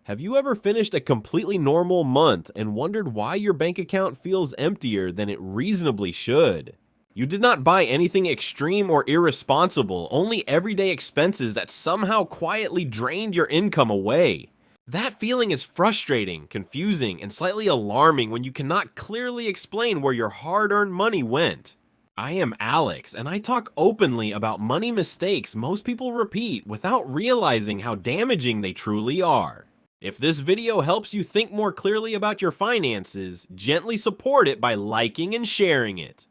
Have you ever finished a completely normal month and wondered why your bank account feels emptier than it reasonably should? You did not buy anything extreme or irresponsible, only everyday expenses that somehow quietly drained your income away. That feeling is frustrating, confusing, and slightly alarming when you cannot clearly explain where your hard-earned money went. I am Alex, and I talk openly about money mistakes most people repeat without realizing how damaging they truly are. If this video helps you think more clearly about your finances, gently support it by liking and sharing it.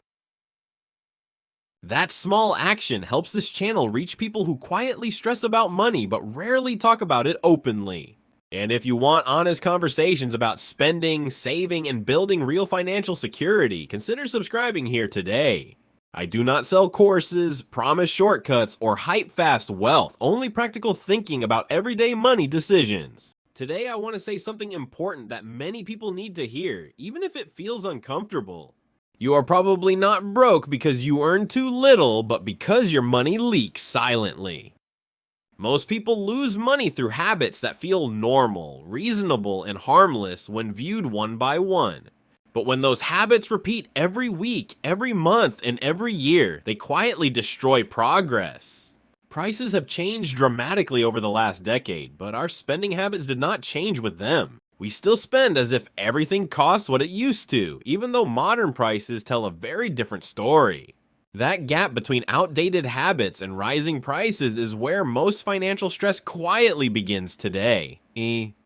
That small action helps this channel reach people who quietly stress about money but rarely talk about it openly. And if you want honest conversations about spending, saving, and building real financial security, consider subscribing here today. I do not sell courses, promise shortcuts, or hype fast wealth, only practical thinking about everyday money decisions. Today I want to say something important that many people need to hear, even if it feels uncomfortable. You are probably not broke because you earn too little, but because your money leaks silently. Most people lose money through habits that feel normal, reasonable, and harmless when viewed one by one. But when those habits repeat every week, every month, and every year, they quietly destroy progress. Prices have changed dramatically over the last decade, but our spending habits did not change with them. We still spend as if everything costs what it used to, even though modern prices tell a very different story. That gap between outdated habits and rising prices is where most financial stress quietly begins today.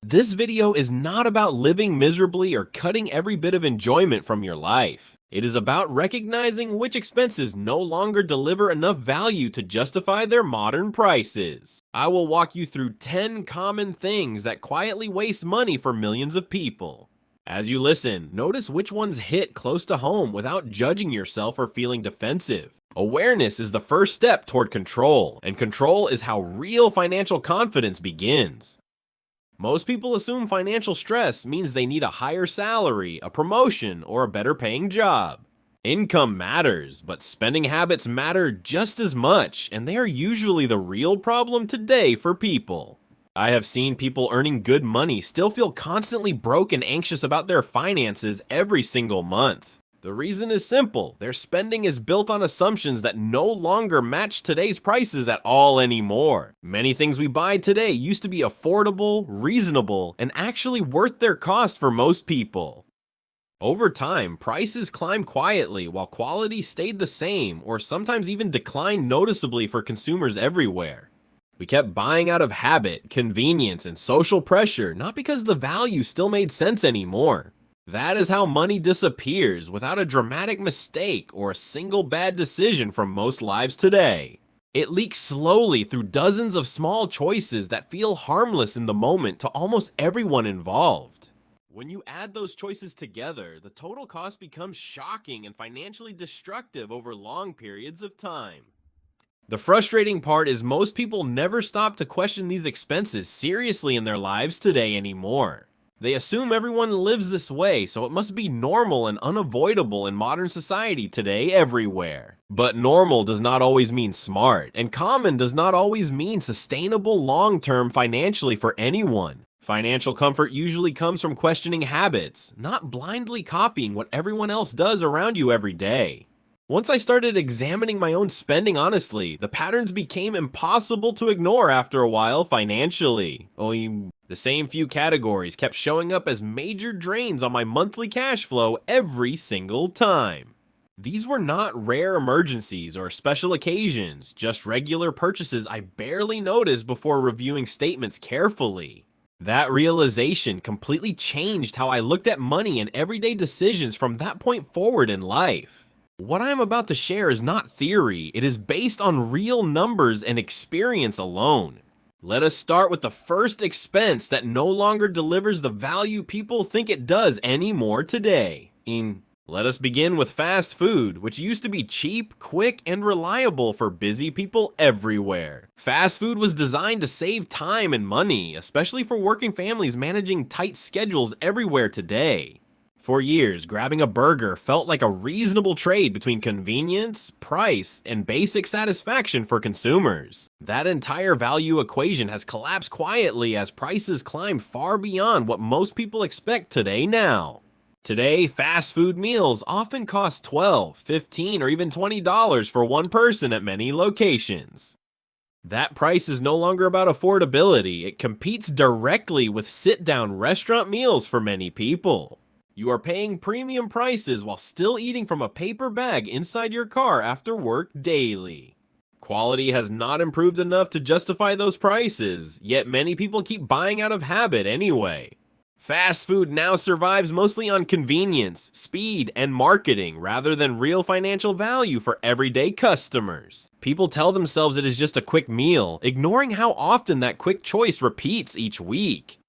This video is not about living miserably or cutting every bit of enjoyment from your life. It is about recognizing which expenses no longer deliver enough value to justify their modern prices. I will walk you through 10 common things that quietly waste money for millions of people. As you listen, notice which ones hit close to home without judging yourself or feeling defensive. Awareness is the first step toward control, and control is how real financial confidence begins. Most people assume financial stress means they need a higher salary, a promotion, or a better paying job. Income matters, but spending habits matter just as much, and they are usually the real problem today for people. I have seen people earning good money still feel constantly broke and anxious about their finances every single month. The reason is simple: their spending is built on assumptions that no longer match today's prices at all anymore. Many things we buy today used to be affordable, reasonable, and actually worth their cost for most people. Over time, prices climbed quietly while quality stayed the same or sometimes even declined noticeably for consumers everywhere. We kept buying out of habit, convenience, and social pressure, not because the value still made sense anymore. That is how money disappears without a dramatic mistake or a single bad decision from most lives today. It leaks slowly through dozens of small choices that feel harmless in the moment to almost everyone involved. When you add those choices together, the total cost becomes shocking and financially destructive over long periods of time. The frustrating part is most people never stop to question these expenses seriously in their lives today anymore. They assume everyone lives this way, so it must be normal and unavoidable in modern society today everywhere. But normal does not always mean smart, and common does not always mean sustainable long-term financially for anyone. Financial comfort usually comes from questioning habits, not blindly copying what everyone else does around you every day. Once I started examining my own spending honestly, the patterns became impossible to ignore after a while financially. The same few categories kept showing up as major drains on my monthly cash flow every single time. These were not rare emergencies or special occasions, just regular purchases I barely noticed before reviewing statements carefully. That realization completely changed how I looked at money and everyday decisions from that point forward in life. What I am about to share is not theory, it is based on real numbers and experience alone. Let us start with the first expense that no longer delivers the value people think it does anymore today. Let us begin with fast food, which used to be cheap, quick, and reliable for busy people everywhere. Fast food was designed to save time and money, especially for working families managing tight schedules everywhere today. For years, grabbing a burger felt like a reasonable trade between convenience, price, and basic satisfaction for consumers. That entire value equation has collapsed quietly as prices climb far beyond what most people expect today now. Today, fast food meals often cost $12, $15, or even $20 for one person at many locations. That price is no longer about affordability, it competes directly with sit-down restaurant meals for many people. You are paying premium prices while still eating from a paper bag inside your car after work daily. Quality has not improved enough to justify those prices, yet many people keep buying out of habit anyway. Fast food now survives mostly on convenience, speed, and marketing rather than real financial value for everyday customers. People tell themselves it is just a quick meal, ignoring how often that quick choice repeats each week.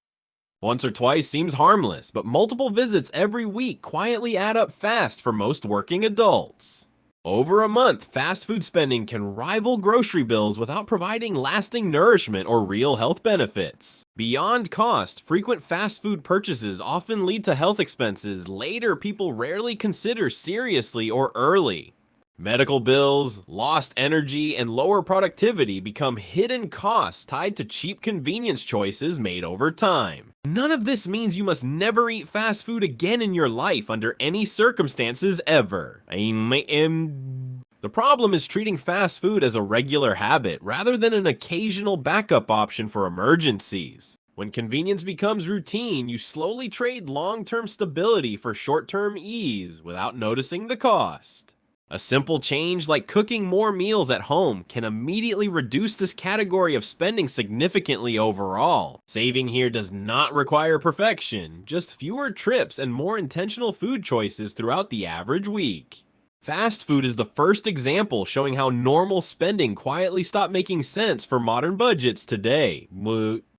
Once or twice seems harmless, but multiple visits every week quietly add up fast for most working adults. Over a month, fast food spending can rival grocery bills without providing lasting nourishment or real health benefits. Beyond cost, frequent fast food purchases often lead to health expenses later people rarely consider seriously or early. Medical bills, lost energy, and lower productivity become hidden costs tied to cheap convenience choices made over time. None of this means you must never eat fast food again in your life under any circumstances ever. The problem is treating fast food as a regular habit rather than an occasional backup option for emergencies. When convenience becomes routine, you slowly trade long-term stability for short-term ease without noticing the cost. A simple change like cooking more meals at home can immediately reduce this category of spending significantly overall. Saving here does not require perfection, just fewer trips and more intentional food choices throughout the average week. Fast food is the first example showing how normal spending quietly stopped making sense for modern budgets today.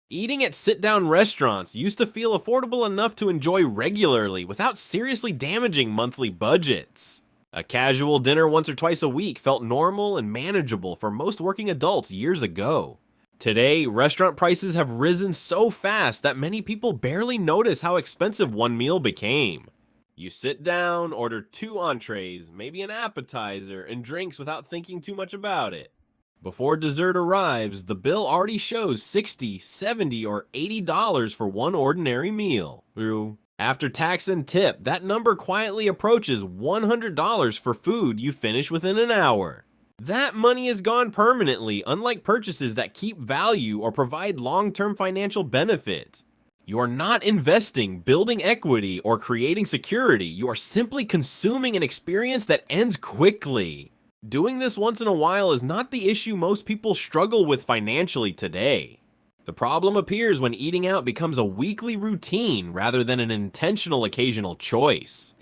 Eating at sit-down restaurants used to feel affordable enough to enjoy regularly without seriously damaging monthly budgets. A casual dinner once or twice a week felt normal and manageable for most working adults years ago. Today, restaurant prices have risen so fast that many people barely notice how expensive one meal became. You sit down, order 2 entrees, maybe an appetizer, and drinks without thinking too much about it. Before dessert arrives, the bill already shows $60, $70, or $80 for one ordinary meal. After tax and tip, that number quietly approaches $100 for food you finish within an hour. That money is gone permanently, unlike purchases that keep value or provide long-term financial benefit. You are not investing, building equity, or creating security. You are simply consuming an experience that ends quickly. Doing this once in a while is not the issue most people struggle with financially today. The problem appears when eating out becomes a weekly routine rather than an intentional occasional choice.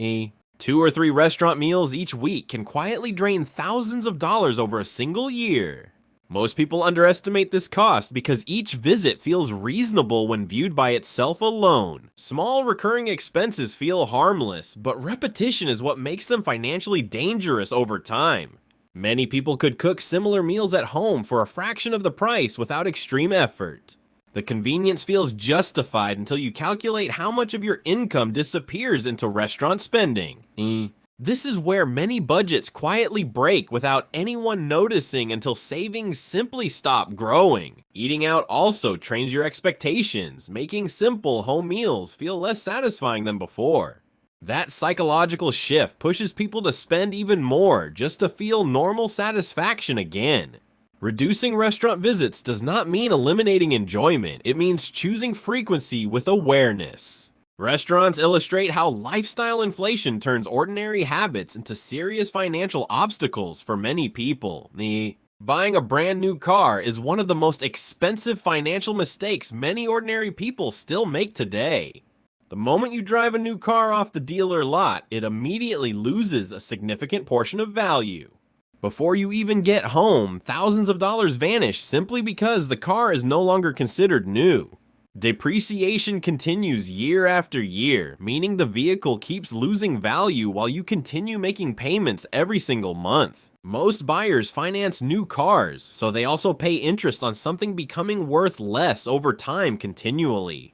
2 or 3 restaurant meals each week can quietly drain thousands of dollars over a single year. Most people underestimate this cost because each visit feels reasonable when viewed by itself alone. Small recurring expenses feel harmless, but repetition is what makes them financially dangerous over time. Many people could cook similar meals at home for a fraction of the price without extreme effort. The convenience feels justified until you calculate how much of your income disappears into restaurant spending. This is where many budgets quietly break without anyone noticing until savings simply stop growing. Eating out also trains your expectations, making simple home meals feel less satisfying than before. That psychological shift pushes people to spend even more just to feel normal satisfaction again. Reducing restaurant visits does not mean eliminating enjoyment, it means choosing frequency with awareness. Restaurants illustrate how lifestyle inflation turns ordinary habits into serious financial obstacles for many people. Buying a brand new car is one of the most expensive financial mistakes many ordinary people still make today. The moment you drive a new car off the dealer lot, it immediately loses a significant portion of value. Before you even get home, thousands of dollars vanish simply because the car is no longer considered new. Depreciation continues year after year, meaning the vehicle keeps losing value while you continue making payments every single month. Most buyers finance new cars, so they also pay interest on something becoming worth less over time continually.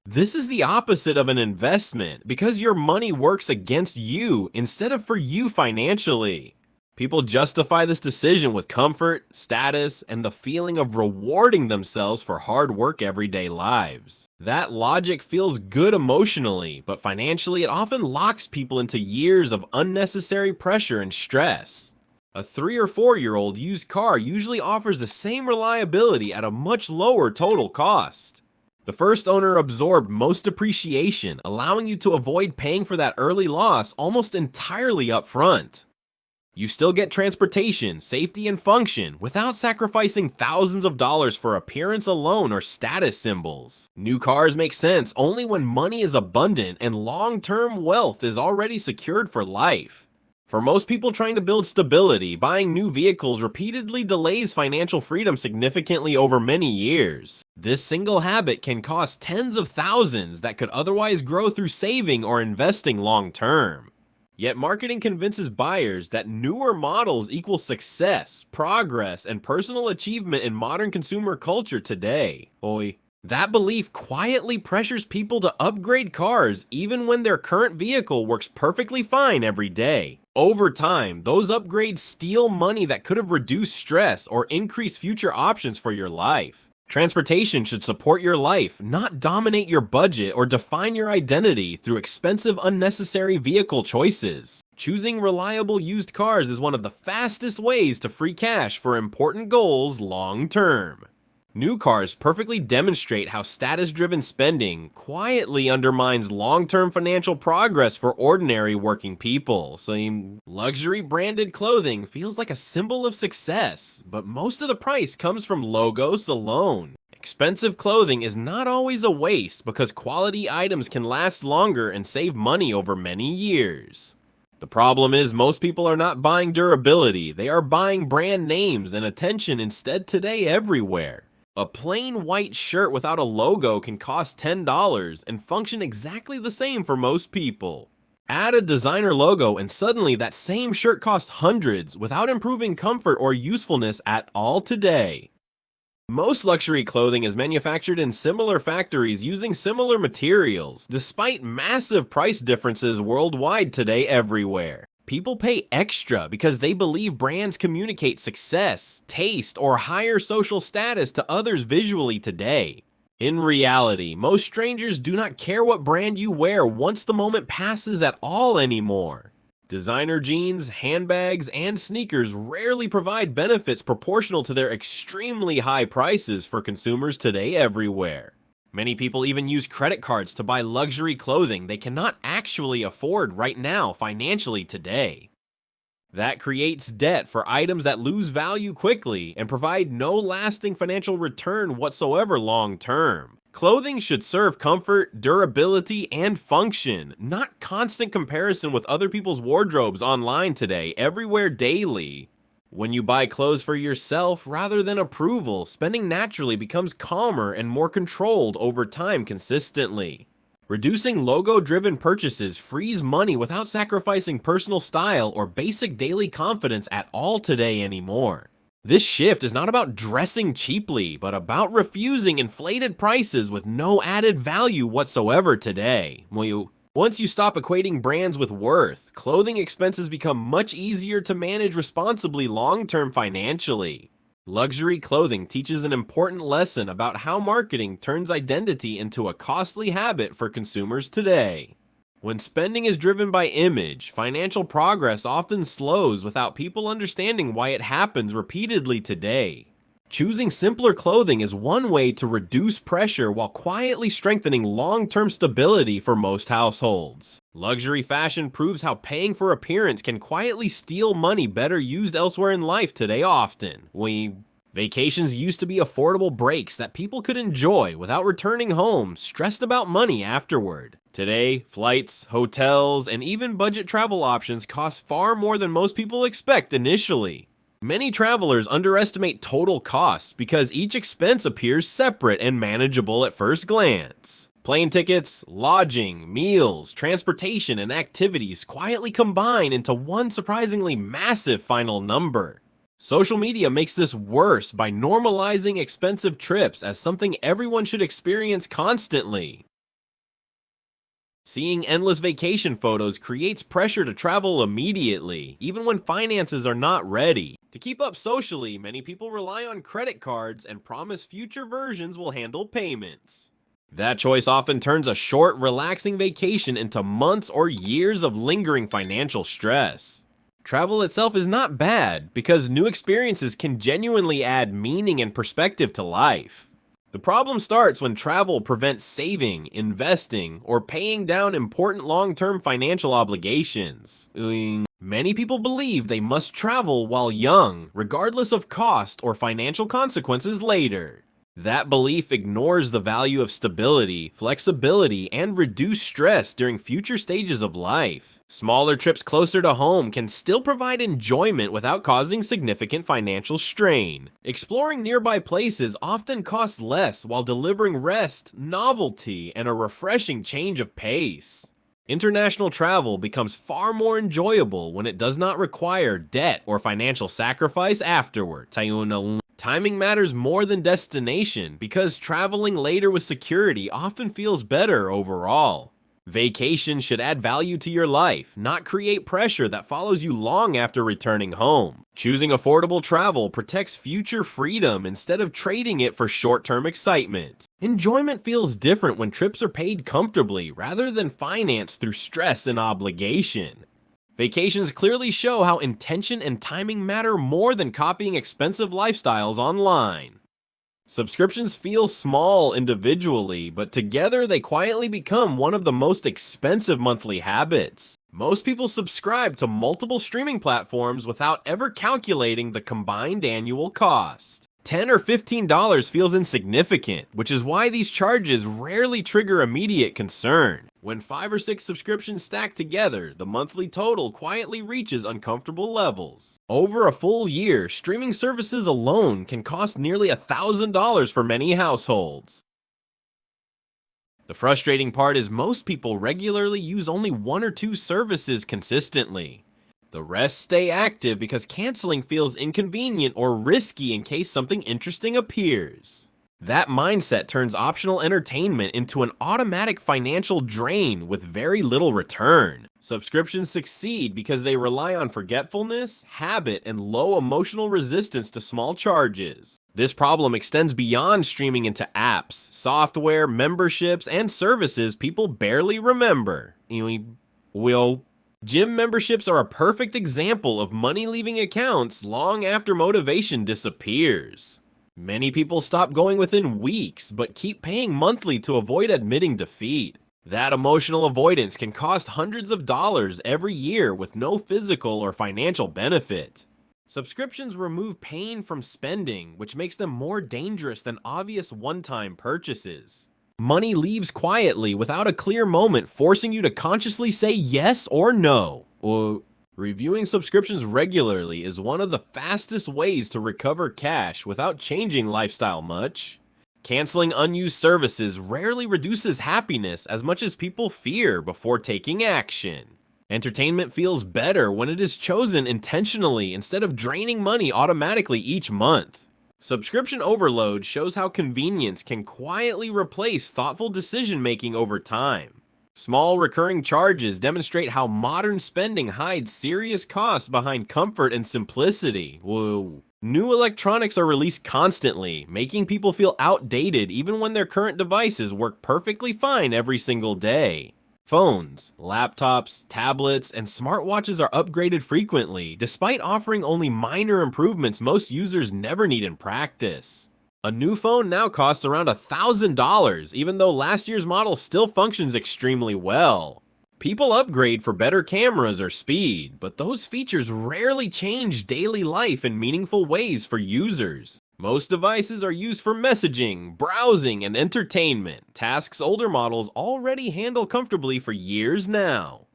This is the opposite of an investment because your money works against you instead of for you financially. People justify this decision with comfort, status, and the feeling of rewarding themselves for hard work everyday lives. That logic feels good emotionally, but financially it often locks people into years of unnecessary pressure and stress. A 3 or 4-year-old used car usually offers the same reliability at a much lower total cost. The first owner absorbed most depreciation, allowing you to avoid paying for that early loss almost entirely up front. You still get transportation, safety, and function without sacrificing thousands of dollars for appearance alone or status symbols. New cars make sense only when money is abundant and long-term wealth is already secured for life. For most people trying to build stability, buying new vehicles repeatedly delays financial freedom significantly over many years. This single habit can cost tens of thousands that could otherwise grow through saving or investing long-term. Yet marketing convinces buyers that newer models equal success, progress, and personal achievement in modern consumer culture today. That belief quietly pressures people to upgrade cars even when their current vehicle works perfectly fine every day. Over time, those upgrades steal money that could have reduced stress or increased future options for your life. Transportation should support your life, not dominate your budget or define your identity through expensive, unnecessary vehicle choices. Choosing reliable used cars is one of the fastest ways to free cash for important goals long term. New cars perfectly demonstrate how status-driven spending quietly undermines long-term financial progress for ordinary working people. Luxury branded clothing feels like a symbol of success, but most of the price comes from logos alone. Expensive clothing is not always a waste because quality items can last longer and save money over many years. The problem is most people are not buying durability, they are buying brand names and attention instead today everywhere. A plain white shirt without a logo can cost $10 and function exactly the same for most people. Add a designer logo and suddenly that same shirt costs hundreds without improving comfort or usefulness at all today. Most luxury clothing is manufactured in similar factories using similar materials, despite massive price differences worldwide today everywhere. People pay extra because they believe brands communicate success, taste, or higher social status to others visually today. In reality, most strangers do not care what brand you wear once the moment passes at all anymore. Designer jeans, handbags, and sneakers rarely provide benefits proportional to their extremely high prices for consumers today everywhere. Many people even use credit cards to buy luxury clothing they cannot actually afford right now financially today. That creates debt for items that lose value quickly and provide no lasting financial return whatsoever long term. Clothing should serve comfort, durability, and function, not constant comparison with other people's wardrobes online today, everywhere daily. When you buy clothes for yourself rather than approval, spending naturally becomes calmer and more controlled over time consistently. Reducing logo-driven purchases frees money without sacrificing personal style or basic daily confidence at all today anymore. This shift is not about dressing cheaply, but about refusing inflated prices with no added value whatsoever today. Once you stop equating brands with worth, clothing expenses become much easier to manage responsibly long-term financially. Luxury clothing teaches an important lesson about how marketing turns identity into a costly habit for consumers today. When spending is driven by image, financial progress often slows without people understanding why it happens repeatedly today. Choosing simpler clothing is one way to reduce pressure while quietly strengthening long-term stability for most households. Luxury fashion proves how paying for appearance can quietly steal money better used elsewhere in life today often. Vacations used to be affordable breaks that people could enjoy without returning home stressed about money afterward. Today, flights, hotels, and even budget travel options cost far more than most people expect initially. Many travelers underestimate total costs because each expense appears separate and manageable at first glance. Plane tickets, lodging, meals, transportation, and activities quietly combine into one surprisingly massive final number. Social media makes this worse by normalizing expensive trips as something everyone should experience constantly. Seeing endless vacation photos creates pressure to travel immediately, even when finances are not ready. To keep up socially, many people rely on credit cards and promise future versions will handle payments. That choice often turns a short, relaxing vacation into months or years of lingering financial stress. Travel itself is not bad, because new experiences can genuinely add meaning and perspective to life. The problem starts when travel prevents saving, investing, or paying down important long-term financial obligations. Many people believe they must travel while young, regardless of cost or financial consequences later. That belief ignores the value of stability, flexibility, and reduced stress during future stages of life. Smaller trips closer to home can still provide enjoyment without causing significant financial strain. Exploring nearby places often costs less while delivering rest, novelty, and a refreshing change of pace. International travel becomes far more enjoyable when it does not require debt or financial sacrifice afterward. Timing matters more than destination, because traveling later with security often feels better overall. Vacation should add value to your life, not create pressure that follows you long after returning home. Choosing affordable travel protects future freedom instead of trading it for short-term excitement. Enjoyment feels different when trips are paid comfortably rather than financed through stress and obligation. Vacations clearly show how intention and timing matter more than copying expensive lifestyles online. Subscriptions feel small individually, but together they quietly become one of the most expensive monthly habits. Most people subscribe to multiple streaming platforms without ever calculating the combined annual cost. $10 or $15 feels insignificant, which is why these charges rarely trigger immediate concern. When 5 or 6 subscriptions stack together, the monthly total quietly reaches uncomfortable levels. Over a full year, streaming services alone can cost nearly $1,000 for many households. The frustrating part is most people regularly use only 1 or 2 services consistently. The rest stay active because canceling feels inconvenient or risky in case something interesting appears. That mindset turns optional entertainment into an automatic financial drain with very little return. Subscriptions succeed because they rely on forgetfulness, habit, and low emotional resistance to small charges. This problem extends beyond streaming into apps, software, memberships, and services people barely remember. Gym memberships are a perfect example of money leaving accounts long after motivation disappears. Many people stop going within weeks, but keep paying monthly to avoid admitting defeat. That emotional avoidance can cost hundreds of dollars every year with no physical or financial benefit. Subscriptions remove pain from spending, which makes them more dangerous than obvious one-time purchases. Money leaves quietly without a clear moment, forcing you to consciously say yes or no. Reviewing subscriptions regularly is one of the fastest ways to recover cash without changing lifestyle much. Canceling unused services rarely reduces happiness as much as people fear before taking action. Entertainment feels better when it is chosen intentionally instead of draining money automatically each month. Subscription overload shows how convenience can quietly replace thoughtful decision-making over time. Small recurring charges demonstrate how modern spending hides serious costs behind comfort and simplicity. New electronics are released constantly, making people feel outdated even when their current devices work perfectly fine every single day. Phones, laptops, tablets, and smartwatches are upgraded frequently, despite offering only minor improvements most users never need in practice. A new phone now costs around $1,000, even though last year's model still functions extremely well. People upgrade for better cameras or speed, but those features rarely change daily life in meaningful ways for users. Most devices are used for messaging, browsing, and entertainment, tasks older models already handle comfortably for years now.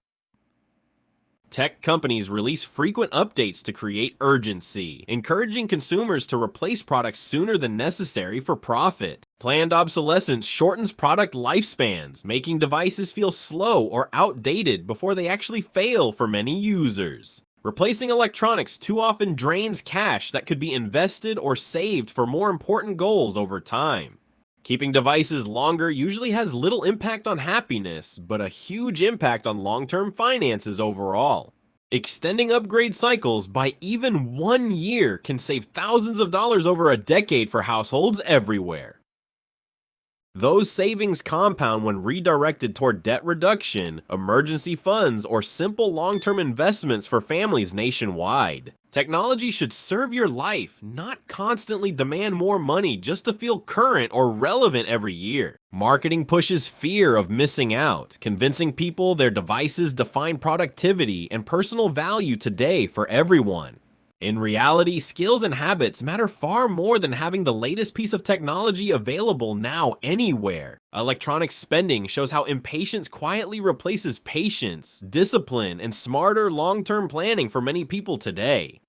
Tech companies release frequent updates to create urgency, encouraging consumers to replace products sooner than necessary for profit. Planned obsolescence shortens product lifespans, making devices feel slow or outdated before they actually fail for many users. Replacing electronics too often drains cash that could be invested or saved for more important goals over time. Keeping devices longer usually has little impact on happiness, but a huge impact on long-term finances overall. Extending upgrade cycles by even 1 year can save thousands of dollars over a decade for households everywhere. Those savings compound when redirected toward debt reduction, emergency funds, or simple long-term investments for families nationwide. Technology should serve your life, not constantly demand more money just to feel current or relevant every year. Marketing pushes fear of missing out, convincing people their devices define productivity and personal value today for everyone. In reality, skills and habits matter far more than having the latest piece of technology available now anywhere. Electronic spending shows how impatience quietly replaces patience, discipline, and smarter long-term planning for many people today.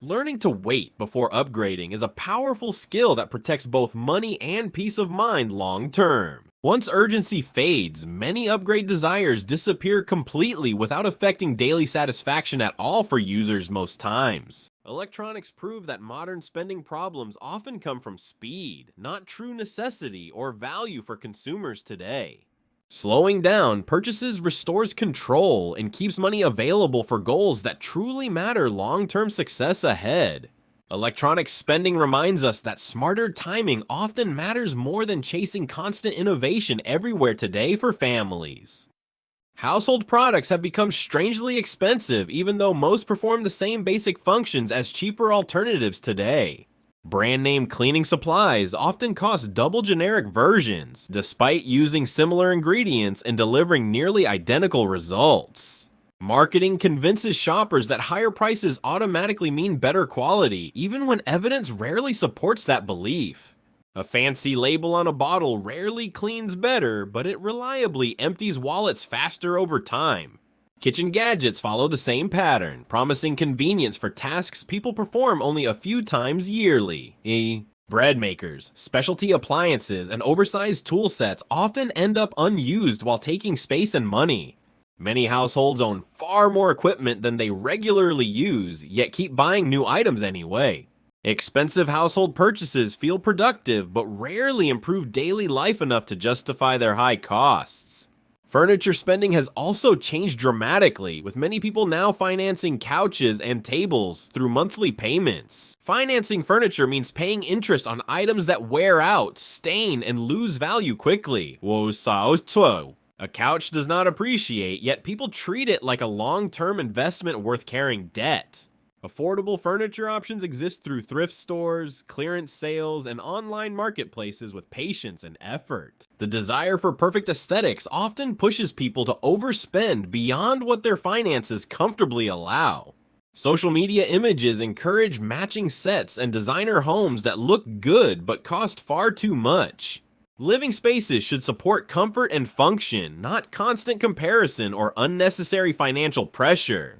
Learning to wait before upgrading is a powerful skill that protects both money and peace of mind long-term. Once urgency fades, many upgrade desires disappear completely without affecting daily satisfaction at all for users most times. Electronics prove that modern spending problems often come from speed, not true necessity or value for consumers today. Slowing down purchases restores control and keeps money available for goals that truly matter long-term success ahead. Electronic spending reminds us that smarter timing often matters more than chasing constant innovation everywhere today for families. Household products have become strangely expensive even though most perform the same basic functions as cheaper alternatives today. Brand name cleaning supplies often cost double generic versions, despite using similar ingredients and delivering nearly identical results. Marketing convinces shoppers that higher prices automatically mean better quality, even when evidence rarely supports that belief. A fancy label on a bottle rarely cleans better, but it reliably empties wallets faster over time. Kitchen gadgets follow the same pattern, promising convenience for tasks people perform only a few times yearly. Bread makers, specialty appliances, and oversized tool sets often end up unused while taking space and money. Many households own far more equipment than they regularly use, yet keep buying new items anyway. Expensive household purchases feel productive, but rarely improve daily life enough to justify their high costs. Furniture spending has also changed dramatically, with many people now financing couches and tables through monthly payments. Financing furniture means paying interest on items that wear out, stain, and lose value quickly. A couch does not appreciate, yet people treat it like a long-term investment worth carrying debt. Affordable furniture options exist through thrift stores, clearance sales, and online marketplaces with patience and effort. The desire for perfect aesthetics often pushes people to overspend beyond what their finances comfortably allow. Social media images encourage matching sets and designer homes that look good but cost far too much. Living spaces should support comfort and function, not constant comparison or unnecessary financial pressure.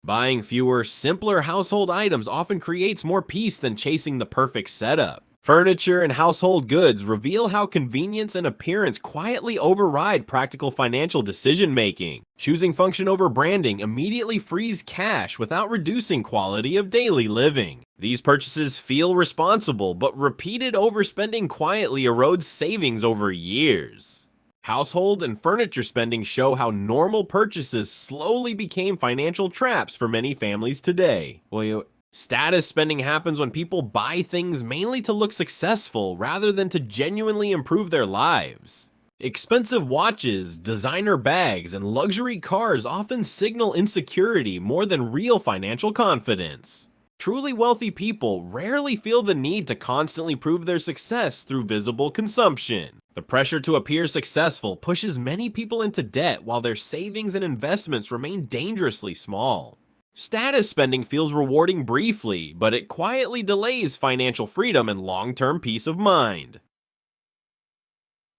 Buying fewer, simpler household items often creates more peace than chasing the perfect setup. Furniture and household goods reveal how convenience and appearance quietly override practical financial decision-making. Choosing function over branding immediately frees cash without reducing quality of daily living. These purchases feel responsible, but repeated overspending quietly erodes savings over years. Household and furniture spending show how normal purchases slowly became financial traps for many families today. Status spending happens when people buy things mainly to look successful rather than to genuinely improve their lives. Expensive watches, designer bags, and luxury cars often signal insecurity more than real financial confidence. Truly wealthy people rarely feel the need to constantly prove their success through visible consumption. The pressure to appear successful pushes many people into debt while their savings and investments remain dangerously small. Status spending feels rewarding briefly, but it quietly delays financial freedom and long-term peace of mind.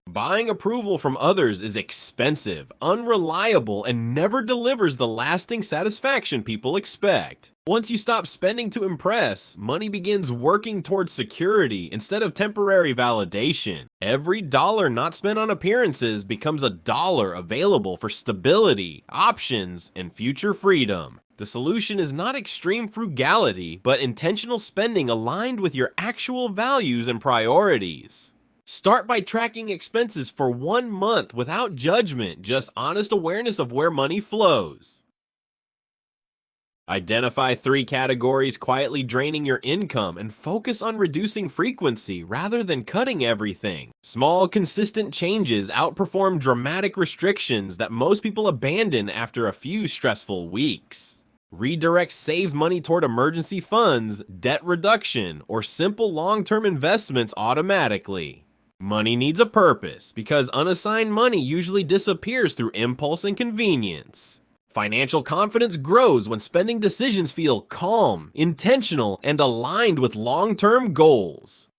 Buying approval from others is expensive, unreliable, and never delivers the lasting satisfaction people expect. Once you stop spending to impress, money begins working towards security instead of temporary validation. Every dollar not spent on appearances becomes a dollar available for stability, options, and future freedom. The solution is not extreme frugality, but intentional spending aligned with your actual values and priorities. Start by tracking expenses for 1 month without judgment, just honest awareness of where money flows. Identify 3 categories quietly draining your income and focus on reducing frequency rather than cutting everything. Small, consistent changes outperform dramatic restrictions that most people abandon after a few stressful weeks. Redirect saved money toward emergency funds, debt reduction, or simple long-term investments automatically. Money needs a purpose because unassigned money usually disappears through impulse and convenience. Financial confidence grows when spending decisions feel calm, intentional, and aligned with long-term goals.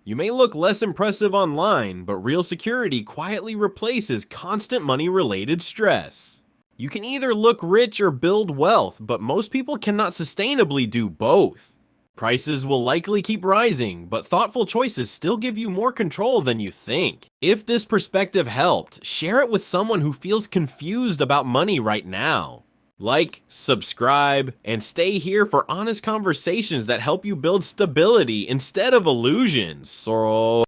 You may look less impressive online, but real security quietly replaces constant money-related stress. You can either look rich or build wealth, but most people cannot sustainably do both. Prices will likely keep rising, but thoughtful choices still give you more control than you think. If this perspective helped, share it with someone who feels confused about money right now. Like, subscribe, and stay here for honest conversations that help you build stability instead of illusions. So